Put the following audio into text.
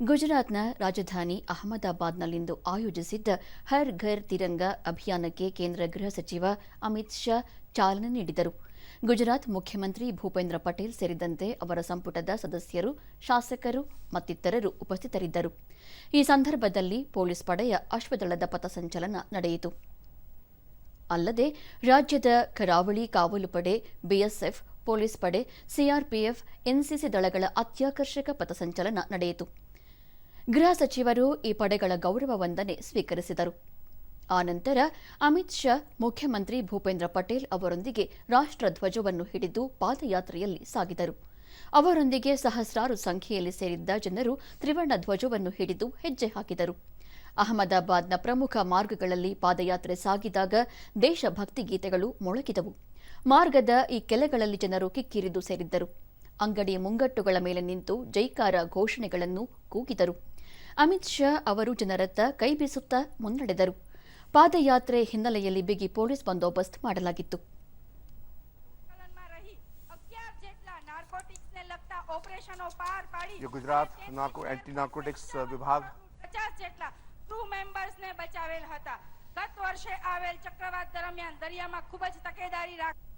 ಗುಜರಾತ್ನ ರಾಜಧಾನಿ ಅಹಮದಾಬಾದ್ನಲ್ಲಿಂದು ಆಯೋಜಿಸಿದ್ದ ಹರ್ ಘರ್ ತಿರಂಗ ಅಭಿಯಾನಕ್ಕೆ ಕೇಂದ್ರ ಗೃಹ ಸಚಿವ ಅಮಿತ್ ಶಾ ಚಾಲನೆ ನೀಡಿದರು. ಗುಜರಾತ್ ಮುಖ್ಯಮಂತ್ರಿ ಭೂಪೇಂದ್ರ ಪಟೇಲ್ ಸೇರಿದಂತೆ ಅವರ ಸಂಪುಟದ ಸದಸ್ಯರು, ಶಾಸಕರು ಮತ್ತಿತರರು ಉಪಸ್ಥಿತರಿದ್ದರು. ಈ ಸಂದರ್ಭದಲ್ಲಿ ಪೊಲೀಸ್ ಪಡೆಯ ಅಶ್ವದಳದ ಪಥಸಂಚಲನ ನಡೆಯಿತು. ಅಲ್ಲದೆ ರಾಜ್ಯದ ಕರಾವಳಿ ಕಾವಲು ಪಡೆ, ಬಿಎಸ್ಎಫ್, ಪೊಲೀಸ್ ಪಡೆ, ಸಿಆರ್ಪಿಎಫ್, ಎನ್ಸಿಸಿ ದಳಗಳ ಅತ್ಯಾಕರ್ಷಕ ಪಥಸಂಚಲನ ನಡೆಯಿತು. ಗೃಹ ಸಚಿವರು ಈ ಪಡೆಗಳ ಗೌರವ ವಂದನೆ ಸ್ವೀಕರಿಸಿದರು. ಆನಂತರ ಅಮಿತ್ ಶಾ ಮುಖ್ಯಮಂತ್ರಿ ಭೂಪೇಂದ್ರ ಪಟೇಲ್ ಅವರೊಂದಿಗೆ ರಾಷ್ಟ್ರಧ್ವಜವನ್ನು ಹಿಡಿದು ಪಾದಯಾತ್ರೆಯಲ್ಲಿ ಸಾಗಿದರು. ಅವರೊಂದಿಗೆ ಸಹಸ್ರಾರು ಸಂಖ್ಯೆಯಲ್ಲಿ ಸೇರಿದ್ದ ಜನರು ತ್ರಿವರ್ಣ ಧ್ವಜವನ್ನು ಹಿಡಿದು ಹೆಜ್ಜೆ ಹಾಕಿದರು. ಅಹಮದಾಬಾದ್ನ ಪ್ರಮುಖ ಮಾರ್ಗಗಳಲ್ಲಿ ಪಾದಯಾತ್ರೆ ಸಾಗಿದಾಗ ದೇಶಭಕ್ತಿ ಗೀತೆಗಳು ಮೊಳಗಿದವು. ಮಾರ್ಗದ ಈ ಕೆಲೆಗಳಲ್ಲಿ ಜನರು ಕಿಕ್ಕಿರಿದು ಸೇರಿದ್ದರು. ಅಂಗಡಿ ಮುಂಗಟ್ಟುಗಳ ಮೇಲೆ ನಿಂತು ಜೈಕಾರ ಘೋಷಣೆಗಳನ್ನು ಕೂಗಿದರು. ಅಮಿತ್ ಶಾ ಅವರು ಜನರತ್ತ ಕೈ ಬೀಸುತ್ತಾ ಮುನ್ನಡೆದರು. ಪಾದಯಾತ್ರೆ ಹಿನ್ನೆಲೆಯಲ್ಲಿ ಬಿಗಿ ಪೊಲೀಸ್ ಬಂದೋಬಸ್ತ್ ಮಾಡಲಾಗಿತ್ತು. गुजरात एंटी नार्कोटिक्स विभाग 50 જેટલા ક્રૂ મેમ્બર્સને બચાવેલ હતા. ગત વર્ષે આવેલ ચક્રવાત દરમિયાન દરિયામાં ખૂબ જ તકેદારી રાખી